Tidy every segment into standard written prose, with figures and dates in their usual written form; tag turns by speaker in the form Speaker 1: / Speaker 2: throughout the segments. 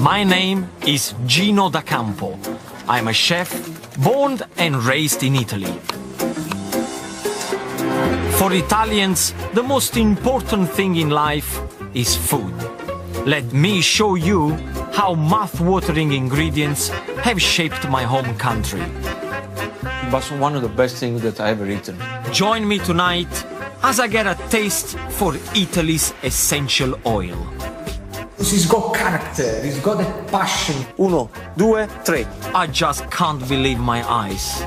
Speaker 1: My name is Gino da Campo. I'm a chef, born and raised in Italy. For Italians, the most important thing in life is food. Let me show you how mouth-watering ingredients have shaped my home country.
Speaker 2: It was one of the best things that I ever eaten.
Speaker 1: Join me tonight as I get a taste for Italy's essential oil.
Speaker 2: He's got character, he's got a passion. 1, 2, 3.
Speaker 1: I just can't believe my eyes.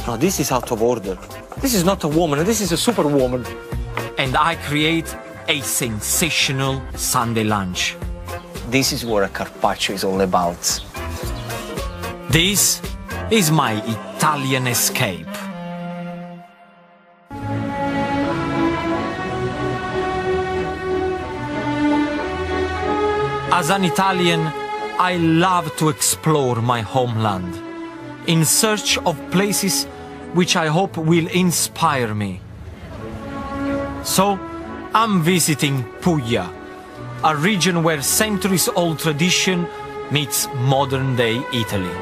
Speaker 2: No, this is out of order. This is not a woman, this is a superwoman.
Speaker 1: And I create a sensational Sunday lunch.
Speaker 2: This is what a carpaccio is all about.
Speaker 1: This is my Italian escape. As an Italian, I love to explore my homeland, in search of places which I hope will inspire me. So, I'm visiting Puglia, a region where centuries-old tradition meets modern-day Italy.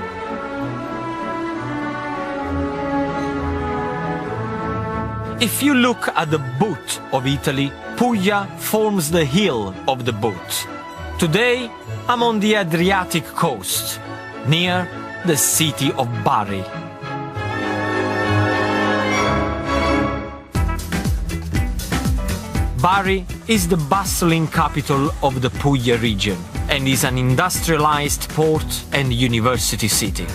Speaker 1: If you look at the boot of Italy, Puglia forms the heel of the boot. Today, I'm on the Adriatic coast, near the city of Bari. Bari is the bustling capital of the Puglia region and is an industrialized port and university city.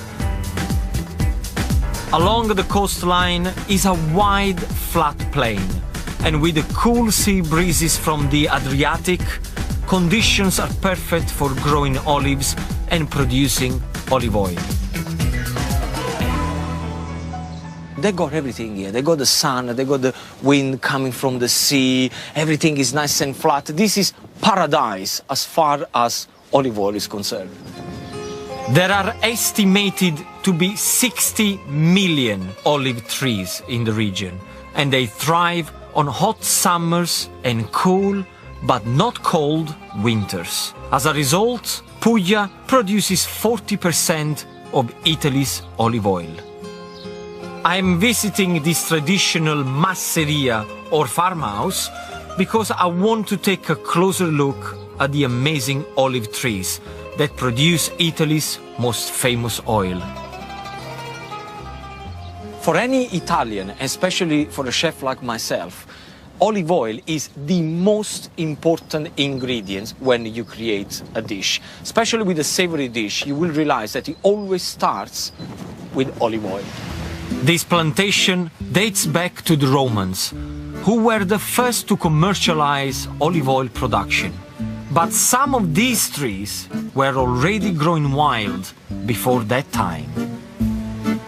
Speaker 1: Along the coastline is a wide, flat plain, and with the cool sea breezes from the Adriatic, conditions are perfect for growing olives and producing olive oil.
Speaker 2: They got everything here. They got the sun, they got the wind coming from the sea, everything is nice and flat. This is paradise as far as olive oil is concerned.
Speaker 1: There are estimated to be 60 million olive trees in the region, and they thrive on hot summers and cool but not cold winters. As a result, Puglia produces 40% of Italy's olive oil. I'm visiting this traditional masseria or farmhouse because I want to take a closer look at the amazing olive trees that produce Italy's most famous oil.
Speaker 2: For any Italian, especially for a chef like myself, olive oil is the most important ingredient when you create a dish. Especially with a savory dish, you will realize that it always starts with olive oil.
Speaker 1: This plantation dates back to the Romans, who were the first to commercialize olive oil production. But some of these trees were already growing wild before that time.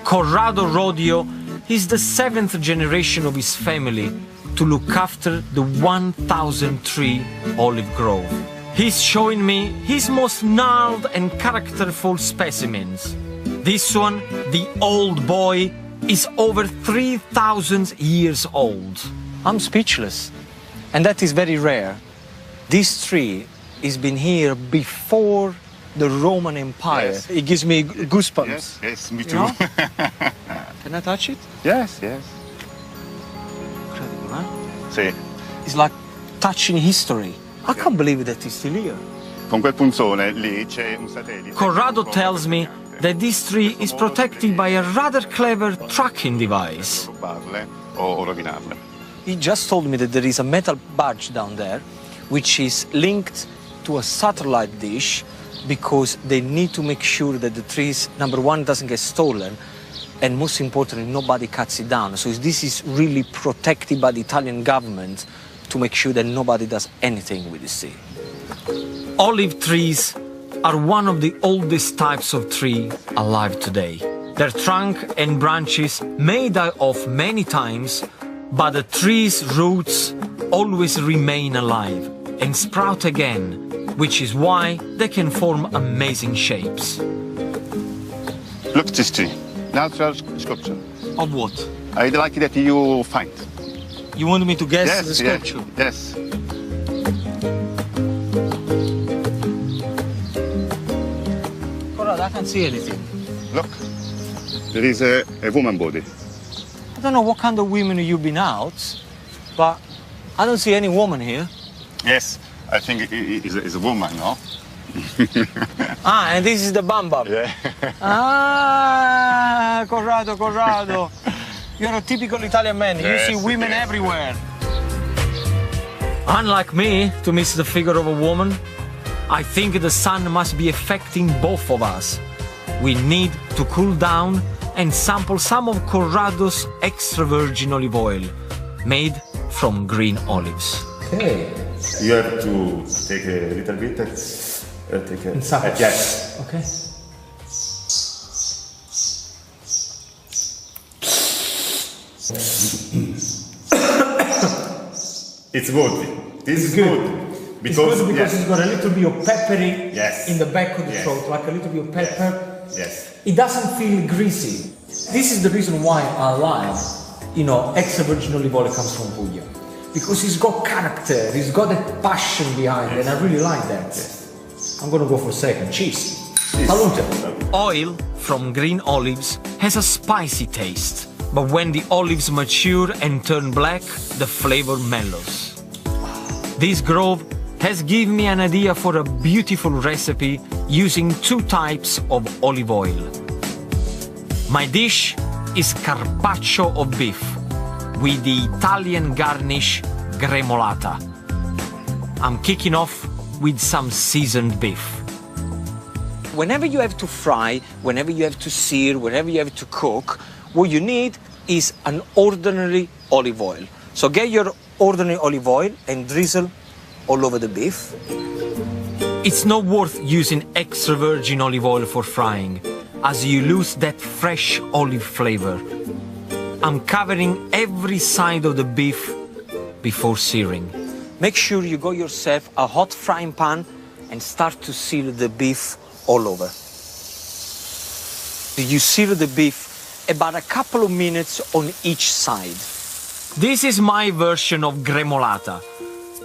Speaker 1: Corrado Rodio is the 7th generation of his family to look after the 1,000-tree olive grove. He's showing me his most gnarled and characterful specimens. This one, the old boy, is over 3,000 years old.
Speaker 2: I'm speechless, and that is very rare. This tree has been here before the Roman Empire.
Speaker 3: Yes.
Speaker 2: It gives me goosebumps.
Speaker 3: Yes, yes, me
Speaker 2: You
Speaker 3: too.
Speaker 2: know? Can I touch it?
Speaker 3: Yes, yes.
Speaker 2: Incredible, huh?
Speaker 3: Sì.
Speaker 2: It's like touching history. I can't believe that it's still here.
Speaker 3: Con quel punzone lì c'è un satellite.
Speaker 1: Corrado tells me that this tree is protected by a rather clever tracking device.
Speaker 3: Rubarle o rovinarle.
Speaker 2: He just told me that there is a metal badge down there which is linked to a satellite dish because they need to make sure that the trees, number one, doesn't get stolen, and most importantly, nobody cuts it down. So this is really protected by the Italian government to make sure that nobody does anything with this tree.
Speaker 1: Olive trees are one of the oldest types of tree alive today. Their trunk and branches may die off many times, but the tree's roots always remain alive and sprout again, which is why they can form amazing shapes.
Speaker 3: Look at this tree. Natural sculpture.
Speaker 2: Of what?
Speaker 3: I'd like that you find.
Speaker 2: You want me to guess
Speaker 3: Yes,
Speaker 2: the sculpture?
Speaker 3: yes.
Speaker 2: I can't see anything.
Speaker 3: Look, there is a woman body.
Speaker 2: I don't know what kind of women you've been out, but I don't see any woman here.
Speaker 3: Yes, I think it is a woman, no?
Speaker 2: And this is the Bam Bam.
Speaker 3: Yeah.
Speaker 2: Corrado. You're a typical Italian man.
Speaker 3: Yes,
Speaker 2: You see women
Speaker 3: yes.
Speaker 2: everywhere.
Speaker 1: Unlike me, to miss the figure of a woman, I think the sun must be affecting both of us. We need to cool down and sample some of Corrado's extra virgin olive oil, made from green olives.
Speaker 2: Okay.
Speaker 3: You have to take a little bit. Take a... yes.
Speaker 2: Okay.
Speaker 3: It's good. This is good. Because,
Speaker 1: it's got a little bit of peppery
Speaker 3: Yes.
Speaker 1: in the back of the
Speaker 3: Yes.
Speaker 1: throat, like a little bit of pepper.
Speaker 3: Yes.
Speaker 1: It doesn't feel greasy. This is the reason why I like, extra virgin olive oil comes from Puglia. Because it's got character, it's got a passion behind it, and I really like that. I'm gonna go for a second. Cheese. Salute. Oil from green olives has a spicy taste, but when the olives mature and turn black, the flavor mellows. This grove has given me an idea for a beautiful recipe using 2 types of olive oil. My dish is carpaccio of beef with the Italian garnish gremolata. I'm kicking off with some seasoned beef.
Speaker 2: Whenever you have to fry, whenever you have to sear, whenever you have to cook, what you need is an ordinary olive oil. So get your ordinary olive oil and drizzle all over the beef.
Speaker 1: It's not worth using extra virgin olive oil for frying, as you lose that fresh olive flavor. I'm covering every side of the beef before searing.
Speaker 2: Make sure you got yourself a hot frying pan and start to sear the beef all over. You sear the beef about a couple of minutes on each side.
Speaker 1: This is my version of gremolata,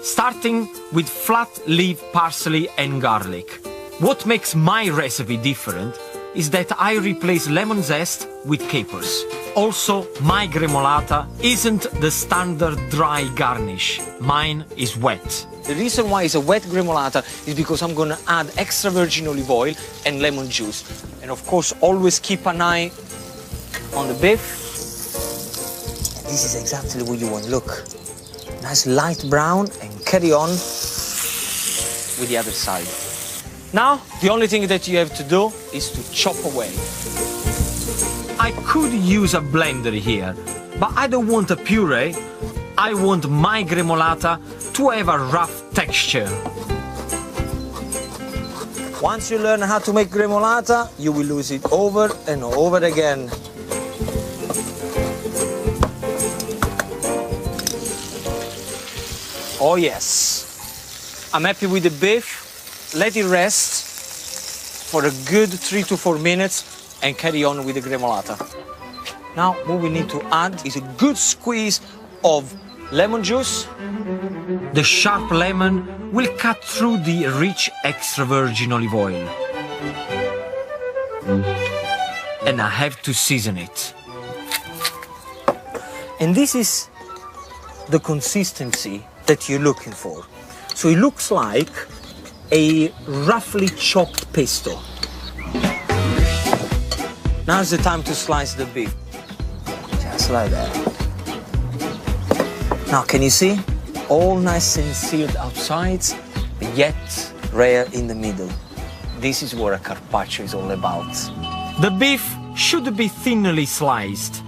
Speaker 1: starting with flat leaf parsley and garlic. What makes my recipe different is that I replace lemon zest with capers. Also, my gremolata isn't the standard dry garnish. Mine is wet.
Speaker 2: The reason why it's a wet gremolata is because I'm gonna add extra virgin olive oil and lemon juice. And of course, always keep an eye on the beef. And this is exactly what you want. Look, nice light brown, and carry on with the other side. Now, the only thing that you have to do is to chop away.
Speaker 1: I could use a blender here, but I don't want a puree. I want my gremolata to have a rough texture.
Speaker 2: Once you learn how to make gremolata, you will use it over and over again. Oh yes. I'm happy with the beef. Let it rest for a good 3 to 4 minutes and carry on with the gremolata. Now what we need to add is a good squeeze of lemon juice.
Speaker 1: The sharp lemon will cut through the rich extra virgin olive oil. And I have to season it.
Speaker 2: And this is the consistency that you're looking for. So it looks like a roughly chopped pesto. Now's the time to slice the beef. Just like that. Now, can you see? All nice and seared outside, but yet rare in the middle. This is what a carpaccio is all about.
Speaker 1: The beef should be thinly sliced,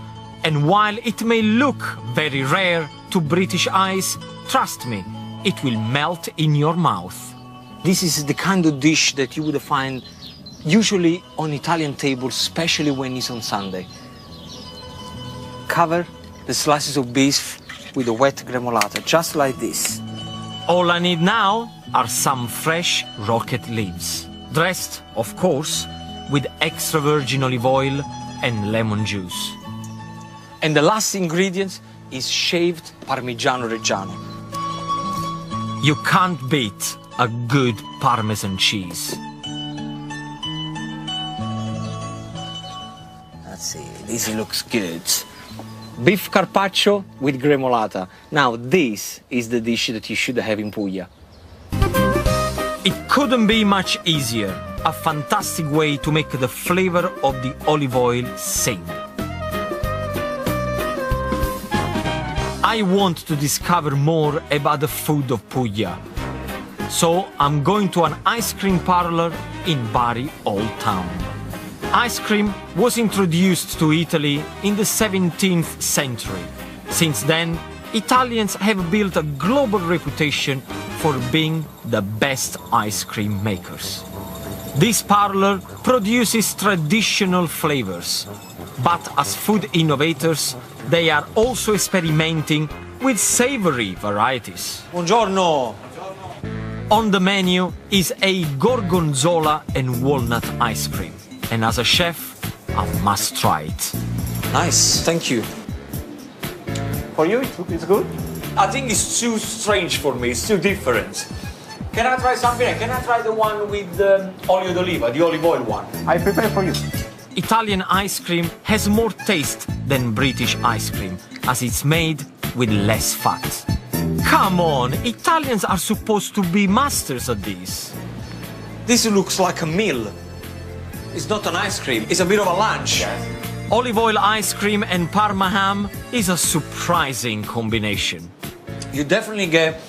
Speaker 1: and while it may look very rare to British eyes, trust me, it will melt in your mouth.
Speaker 2: This is the kind of dish that you would find usually on Italian tables, especially when it's on Sunday. Cover the slices of beef with a wet gremolata, just like this.
Speaker 1: All I need now are some fresh rocket leaves, dressed, of course, with extra virgin olive oil and lemon juice.
Speaker 2: And the last ingredient is shaved Parmigiano Reggiano.
Speaker 1: You can't beat a good Parmesan cheese.
Speaker 2: ragazzi, this looks good. Beef carpaccio with gremolata. Now, this is the dish that you should have in Puglia.
Speaker 1: It couldn't be much easier. A fantastic way to make the flavor of the olive oil sing. I want to discover more about the food of Puglia. So I'm going to an ice cream parlor in Bari Old Town. Ice cream was introduced to Italy in the 17th century. Since then, Italians have built a global reputation for being the best ice cream makers. This parlor produces traditional flavors, but as food innovators, they are also experimenting with savory varieties.
Speaker 2: Buongiorno!
Speaker 1: On the menu is a gorgonzola and walnut ice cream, and as a chef, I must try it.
Speaker 2: Nice, thank you.
Speaker 3: For you, it's good?
Speaker 2: I think it's too strange for me, it's too different. Can I try something? Can I try the one with olio d'oliva, the olive oil one?
Speaker 3: I prepare for you.
Speaker 1: Italian ice cream has more taste than British ice cream, as it's made with less fat. Come on, Italians are supposed to be masters at this.
Speaker 2: This looks like a meal. It's not an ice cream, it's a bit of a lunch.
Speaker 1: Olive oil ice cream and Parma ham is a surprising combination.
Speaker 2: You definitely get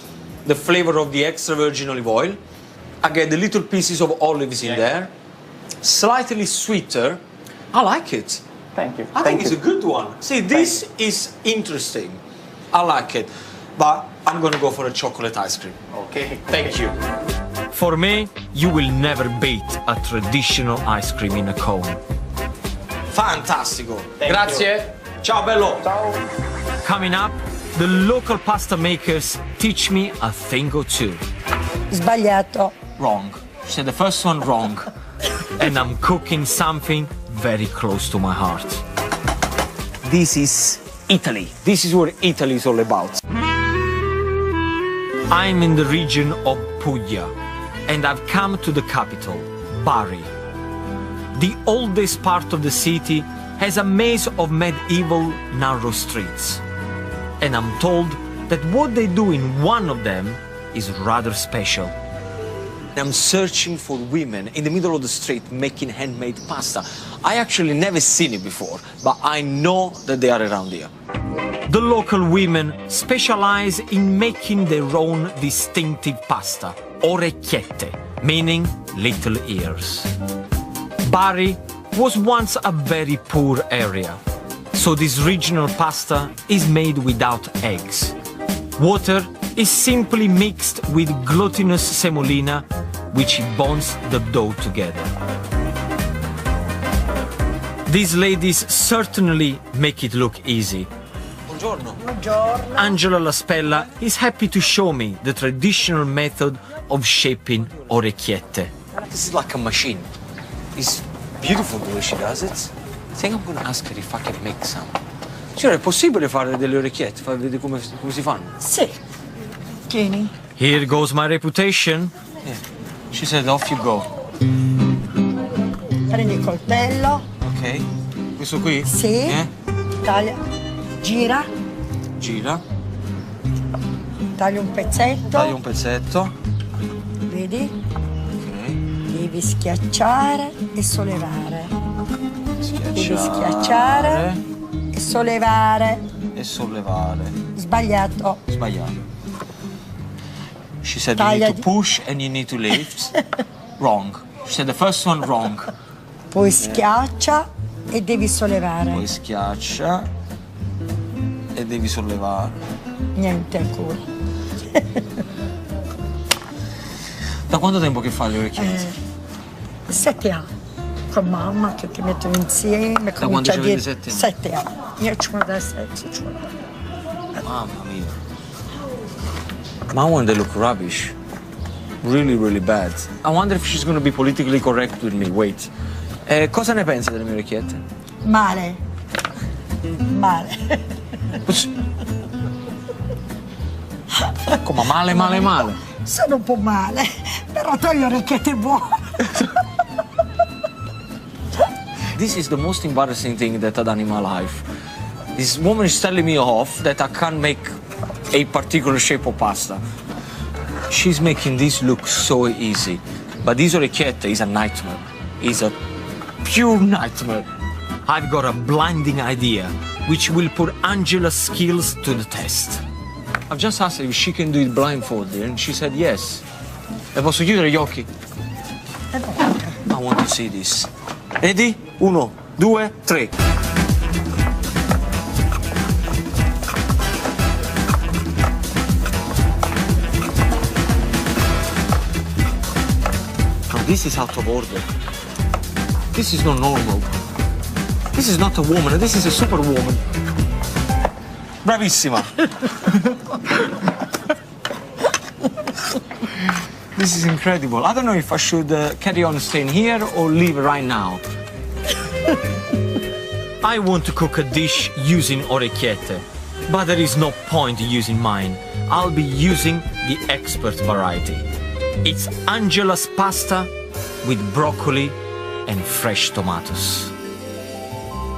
Speaker 2: the flavor of the extra virgin olive oil. I get the little pieces of olives in there. Slightly sweeter. I like it.
Speaker 3: Thank you.
Speaker 2: I think it's a good one. See, this is interesting. I like it. But I'm gonna go for a chocolate ice cream.
Speaker 3: Okay.
Speaker 2: Thank you.
Speaker 1: For me, you will never beat a traditional ice cream in a cone.
Speaker 2: Fantastico. Grazie. Ciao bello.
Speaker 3: Ciao.
Speaker 1: Coming up, the local pasta makers teach me a thing or two.
Speaker 4: Sbagliato.
Speaker 2: Wrong. She said the first one wrong.
Speaker 1: And I'm cooking something very close to my heart.
Speaker 2: This is Italy. This is what Italy is all about.
Speaker 1: I'm in the region of Puglia, and I've come to the capital, Bari. The oldest part of the city has a maze of medieval narrow streets. And I'm told that what they do in one of them is rather special.
Speaker 2: I'm searching for women in the middle of the street making handmade pasta. I actually never seen it before, but I know that they are around here.
Speaker 1: The local women specialize in making their own distinctive pasta, orecchiette, meaning little ears. Bari was once a very poor area, so this regional pasta is made without eggs. Water is simply mixed with glutinous semolina, which bonds the dough together. These ladies certainly make it look easy.
Speaker 2: Buongiorno.
Speaker 4: Buongiorno.
Speaker 1: Angela La Spella is happy to show me the traditional method of shaping orecchiette.
Speaker 2: This is like a machine. It's beautiful the way she does it. I think I'm gonna ask her if I can make some. Cioè, è possibile fare delle orecchiette? Far vedere come si fanno?
Speaker 4: Sì. Tieni.
Speaker 1: Here goes my reputation.
Speaker 2: Yeah. She said, off you go.
Speaker 4: Prendi il coltello.
Speaker 2: Ok. Questo qui?
Speaker 4: Sì. Taglia. Gira.
Speaker 2: Gira.
Speaker 4: Taglia un pezzetto.
Speaker 2: Taglia un pezzetto.
Speaker 4: Vedi?
Speaker 2: Ok.
Speaker 4: Devi schiacciare e sollevare. Devi
Speaker 2: Schiacciare.
Speaker 4: schiacciare e sollevare.
Speaker 2: E sollevare.
Speaker 4: Sbagliato.
Speaker 2: Sbagliato. She said you
Speaker 4: Taglia
Speaker 2: need to push and you need to lift. Wrong. She said the first one wrong.
Speaker 4: Poi schiaccia e devi sollevare.
Speaker 2: Poi schiaccia e devi sollevare.
Speaker 4: Niente ancora.
Speaker 2: Da quanto tempo che fai le orecchiette?
Speaker 4: 7 anni. Con mamma che ti mettono insieme.
Speaker 2: Da quando c'avevi 7 anni?
Speaker 4: 7 anni. Io ho da 7.
Speaker 2: Mamma mia. My one, they look rubbish. Really, really bad. I wonder if she's going to be politically correct with me. Wait. Cosa ne pensa delle mie orecchiette?
Speaker 4: Male. Male.
Speaker 2: Come male, male, male?
Speaker 4: Sono un po' male, però tu hai le orecchiette buone.
Speaker 2: this is the most embarrassing thing that I've done in my life. This woman is telling me off that I can't make a particular shape of pasta. She's making this look so easy, but this orecchiette is a nightmare. It's a pure nightmare.
Speaker 1: I've got a blinding idea, which will put Angela's skills to the test.
Speaker 2: I've just asked her if she can do it blindfolded, and she said yes. E posso chiudere gli occhi? I want to see this. Ready? 1, 2, 3. Now this is out of order. This is not normal. This is not a woman, this is a superwoman. Bravissima. This is incredible. I don't know if I should carry on staying here or leave right now.
Speaker 1: I want to cook a dish using orecchiette, but there is no point using mine. I'll be using the expert variety. It's Angela's pasta with broccoli and fresh tomatoes.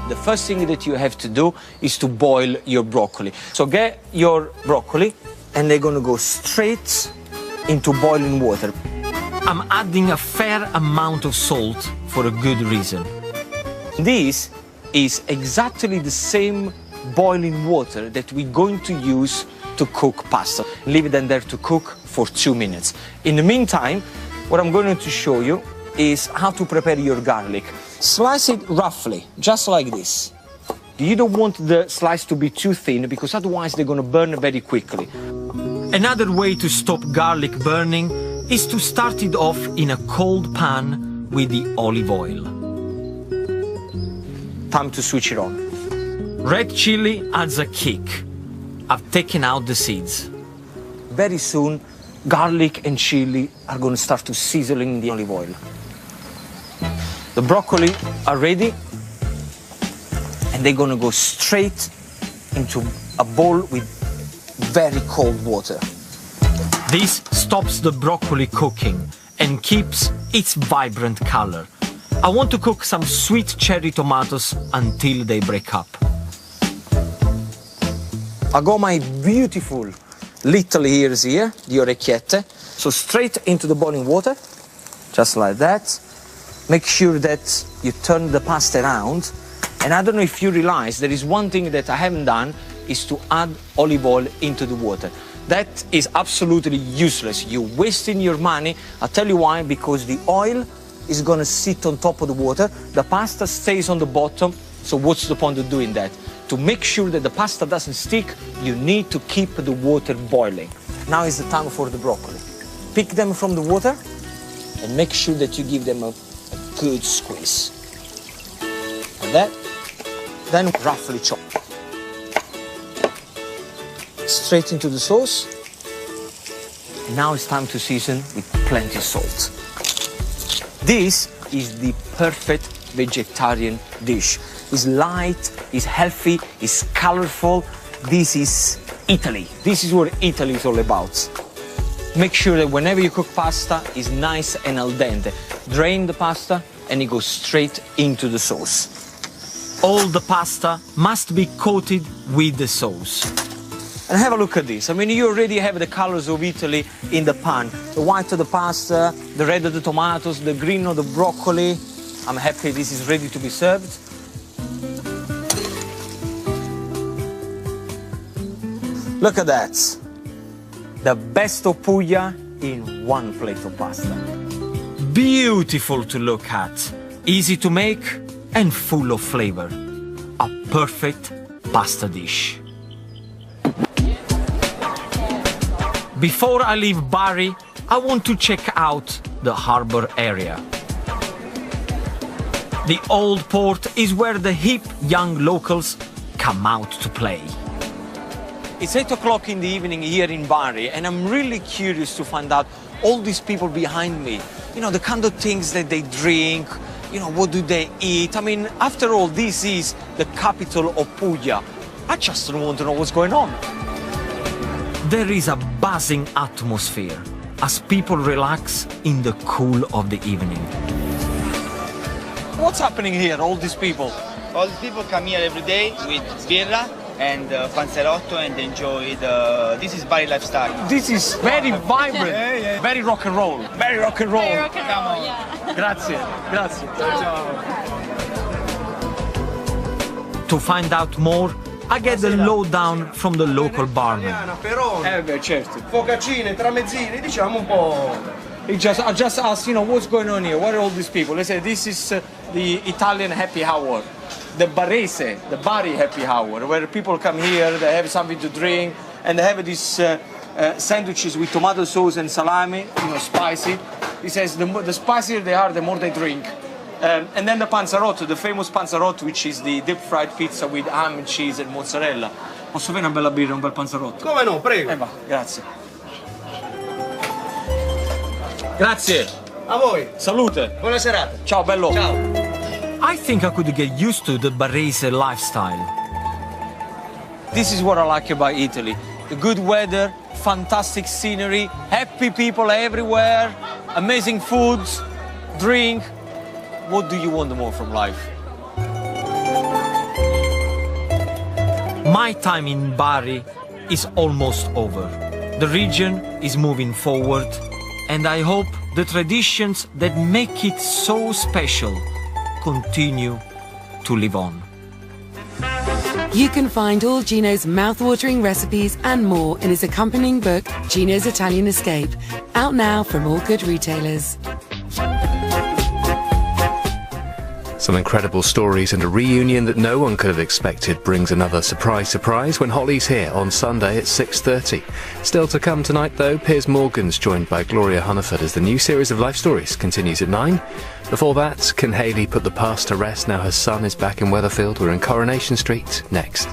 Speaker 2: The first thing that you have to do is to boil your broccoli. So get your broccoli and they're gonna go straight into boiling water.
Speaker 1: I'm adding a fair amount of salt for a good reason.
Speaker 2: This is exactly the same boiling water that we're going to use to cook pasta. Leave it in there to cook for 2 minutes. In the meantime, what I'm going to show you is how to prepare your garlic. Slice it roughly, just like this. You don't want the slice to be too thin because otherwise they're going to burn very quickly.
Speaker 1: Another way to stop garlic burning is to start it off in a cold pan with the olive oil.
Speaker 2: Time to switch it on.
Speaker 1: Red chili adds a kick. I've taken out the seeds.
Speaker 2: Very soon, garlic and chili are going to start to sizzle in the olive oil. The broccoli are ready, and they're going to go straight into a bowl with very cold water.
Speaker 1: This stops the broccoli cooking and keeps its vibrant color. I want to cook some sweet cherry tomatoes until they break up.
Speaker 2: I got my beautiful little ears here, the orecchiette. So straight into the boiling water, just like that. Make sure that you turn the pasta around. And I don't know if you realize, there is one thing that I haven't done, is to add olive oil into the water. That is absolutely useless. You're wasting your money. I'll tell you why, because the oil is gonna sit on top of the water. The pasta stays on the bottom, so what's the point of doing that? To make sure that the pasta doesn't stick, you need to keep the water boiling. Now is the time for the broccoli. Pick them from the water and make sure that you give them a good squeeze. Like that. Then roughly chop. Straight into the sauce. And now it's time to season with plenty of salt. This is the perfect vegetarian dish. It's light, it's healthy, it's colorful. This is Italy. This is what Italy is all about. Make sure that whenever you cook pasta, it's nice and al dente. Drain the pasta and it goes straight into the sauce.
Speaker 1: All the pasta must be coated with the sauce.
Speaker 2: And have a look at this. I mean, you already have the colors of Italy in the pan. The white of the pasta, the red of the tomatoes, the green of the broccoli. I'm happy this is ready to be served. Look at that. The best of Puglia in one plate of pasta.
Speaker 1: Beautiful to look at, easy to make and full of flavor. A perfect pasta dish. Before I leave Bari, I want to check out the harbor area. The old port is where the hip young locals come out to play.
Speaker 2: It's 8 o'clock in the evening here in Bari, and I'm really curious to find out all these people behind me. You know, the kind of things that they drink, you know, what do they eat? I mean, after all, this is the capital of Puglia. I just don't want to know what's going on.
Speaker 1: There is a buzzing atmosphere as people relax in the cool of the evening.
Speaker 2: What's happening here, all these people?
Speaker 5: All the people come here every day with birra and panzerotto and enjoy this is Bari lifestyle.
Speaker 2: This is very vibrant, very rock and roll. Very rock and roll.
Speaker 6: Very rock and roll, yeah.
Speaker 2: Grazie, grazie.
Speaker 1: To find out more, I get the lowdown from the local barman.
Speaker 2: Peroni. Beh, certo.
Speaker 7: Focaccine, tramezzini, diciamo un po'.
Speaker 2: I just asked, you know, what's going on here? What are all these people? They say this is the Italian happy hour, the Barese, the Bari happy hour, where people come here, they have something to drink, and they have these sandwiches with tomato sauce and salami, you know, spicy. He says the spicier they are, the more they drink. And then the panzerotto, the famous panzerotto, which is the deep fried pizza with ham and cheese and mozzarella. Posso avere una bella birra, un bel panzerotto?
Speaker 7: Come no, prego.
Speaker 2: Va, grazie. Grazie.
Speaker 7: A voi.
Speaker 2: Salute.
Speaker 7: Buona serata.
Speaker 2: Ciao, bello.
Speaker 7: Ciao.
Speaker 1: I think I could get used to the Barese lifestyle.
Speaker 2: This is what I like about Italy. The good weather, fantastic scenery, happy people everywhere, amazing foods, drink. What do you want more from life?
Speaker 1: My time in Bari is almost over. The region is moving forward, and I hope the traditions that make it so special continue to live on.
Speaker 8: You can find all Gino's mouth-watering recipes and more in his accompanying book, Gino's Italian Escape, out now from all good retailers.
Speaker 9: Some incredible stories and a reunion that no one could have expected brings another surprise when Holly's here on Sunday at 6:30. Still to come tonight though, Piers Morgan's joined by Gloria Hunniford as the new series of life stories continues at 9. Before that, can Hayley put the past to rest now her son is back in Weatherfield? We're in Coronation Street next.